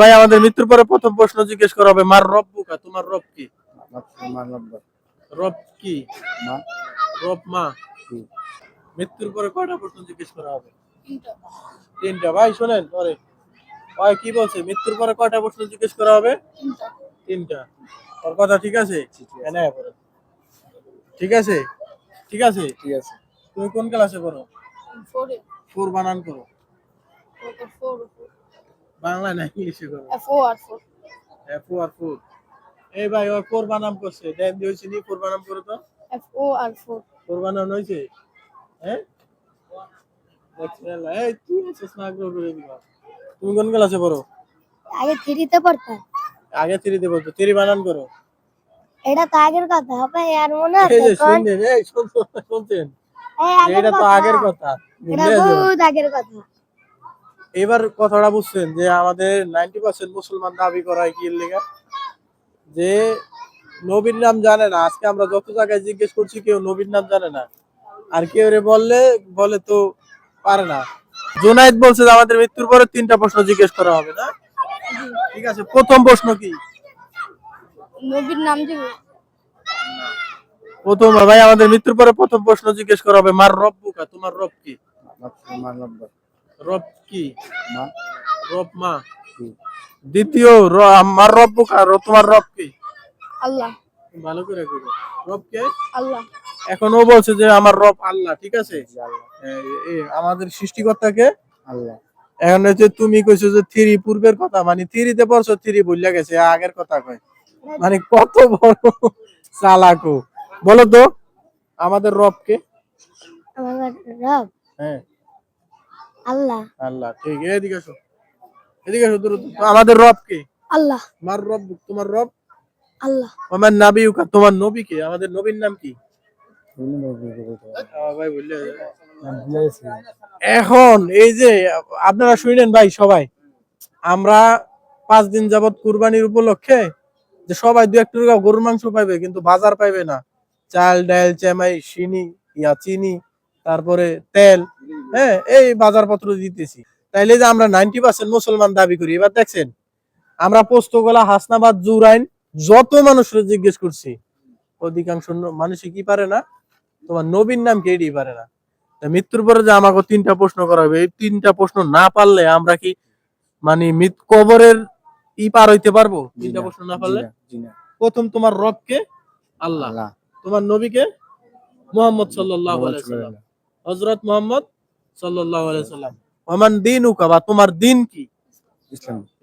ভাই আমাদের মৃত্যুর পরে প্রথম প্রশ্ন জিজ্ঞেস করা হবে, মার রব্বুকা, তোমার রব কি? রব কি? মা। রব মা। মৃত্যুর পরে কয়টা প্রশ্ন জিজ্ঞেস করা হবে? তিনটা। ভাই শোনেন, পরে ভাই কি বলছে, মৃত্যুর পরে কয়টা প্রশ্ন জিজ্ঞেস করা হবে? তিনটা। ওর কথা ঠিক আছে? ঠিক আছে, ঠিক আছে, ঠিক আছে। তুমি কোন ক্লাসে পড়ো? 4 বানান করো। বাংলা না ইংলিশে করো? FO আর 4। এই ভাই ওর 4 বানাম করছে, দেন দিয়েছি নি 4 বানাম করো তো। FO আর 4 বানান হইছে? হ্যাঁ, দেখছেন? এই তুই এসেছ না, আগ্রহ করে দিবা। তুমি কোন ক্লাসে পড়ো? আগে 3 তে পড়তাম। আগে 3 তে পড়তো, 3 বানান করো। এটা তো আগের কথা হবে আর মনে আছে এই যে কোন? শুনছেন, এই শুনছেন, আগের এটা তো কথা। আগের কথা। এটা বহুত আগের কথা। এবার কথাটা বুঝছেন যে আমাদের 90% মুসলমান দাবি করায় কি লেগা, যে নবীর নাম জানে না। আজকে আমরা যত জায়গায় জিজ্ঞেস করছি, কেউ নবীর নাম জানে না। আর কেউ রে বলে তো পারে না। জুনাইদ বলছে যে আমাদের মৃত্যুর পরে 3টা প্রশ্ন জিজ্ঞেস করা হবে না? ঠিক আছে, প্রথম প্রশ্ন কি? নবীর নাম দিব। প্রথম ভাই আমাদের মৃত্যুর পরে প্রথম প্রশ্ন জিজ্ঞেস করা হবে, মার রব্বুকা, তোমার রব কি? রব কি? মা। রব মা। দ্বিতীয়, মার রব্বুকা, তোমার রব কি? আল্লাহ। ভালো করে কইরো, রব কে? আল্লাহ। এখন ও বলছে যে আমার রব আল্লাহ, ঠিক আছে? আমাদের সৃষ্টিকর্তাকে আল্লাহ। এখন হচ্ছে তুমি কইছো যে 3 পূর্বের কথা, মানে 3 তে পড়ছো, 3 ভুলিয়া গেছে, আগের কথা কয়। মানে কত বড় চালাকো। বলো তো আমাদের রব কে? আমাদের রব হ্যাঁ, আল্লাহ। আল্লাহ। ঠিক, এদিকে আসো, এদিকে আসো দ্রুত। আমাদের রব কে? আল্লাহ। মার রব, তোমার রব? আল্লাহ। আমার নাবিউকা, তোমার নবী কে? আমাদের নবীর নাম কি? ভাই বললে এখন এই যে আপনারা শুনেন ভাই সবাই, আমরা 5 দিন যাবত কুরবানির উপলক্ষে যে সবাই 2-1 টাকা গরুর মাংস পাইবে, কিন্তু বাজার পাইবে না। চাল, ডাল, চেমাই, চিনি, তারপরে তেল, হ্যাঁ, এই বাজারপত্র দিতেছি। তাইলে যে আমরা 90% মুসলমান দাবি করি। এবার দেখছেন, আমরা পোস্তগোলা, হাসনাবাদ, জুরাইন যত মানুষের জিজ্ঞেস করছি, অধিকাংশ মানুষই কি পারে না, তোমার নবীর নাম কি এটাই পারে না। মৃত্যুর পরে যে আমাকে 3টা প্রশ্ন করা হবে, এই 3টা প্রশ্ন না পারলে আমরা কি মানে কবরের পার হইতে পারবো? 3টা প্রশ্ন না পারলে? প্রথম, তোমার রব কে? আল্লাহ। তোমার নবী কে? মুহাম্মদ সাল্লাল্লাহু আলাইহি সাল্লাম, হযরত মুহাম্মদ সাল্লাল্লাহু আলাইহি সাল্লাম। ওমান দীনুকা, বা তোমার দিন কি?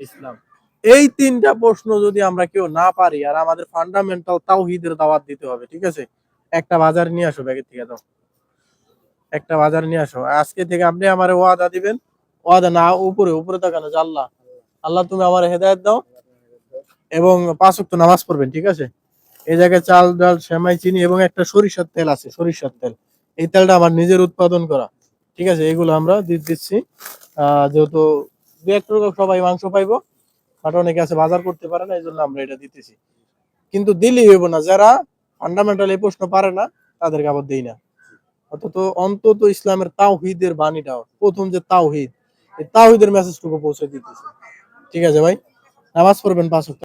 ইসলাম। এই 3টা প্রশ্ন যদি আমরা কেউ না পারি, আর আমাদের ফান্ডামেন্টাল তাওহীদের দাওয়াত দিতে হবে, ঠিক আছে? একটা বাজার নিয়ে আসো, ব্যাগের থেকে দাও, একটা বাজার নিয়ে আসো। আজকে থেকে আপনি আমারে ওয়াদা দিবেন, ওয়াদা না, উপরে উপরে তাকানো, যে আল্লাহ, আল্লাহ তুমি আমার হেদায়েত দাও এবং 5 ওয়াক্ত নামাজ পড়বেন, ঠিক আছে? এই জায়গায় চাল, ডাল, সেমাই, চিনি এবং একটা সরিষার তেল আছে, সরিষার তেল। এই তেলটা আমার নিজের উৎপাদন করা, ঠিক আছে? এগুলো আমরা দিচ্ছি। যেহেতু 2-1 টাকা সবাই মাংস পাইবো, বাট অনেকে আছে বাজার করতে পারে না, এই জন্য আমরা এটা দিতেছি। কিন্তু দিলেই হইব না, যারা ফান্ডামেন্টাল এই প্রশ্ন পারে না তাদেরকে আবার দেই না। অন্তত ইসলামের তাওহীদের বাণীটা, প্রথম যে তাওহীদ, এই তাওহীদের মেসেজটুকু পৌঁছে দিতেছে, ঠিক আছে ভাই? নামাজ পড়বেন 5 ওয়াক্ত।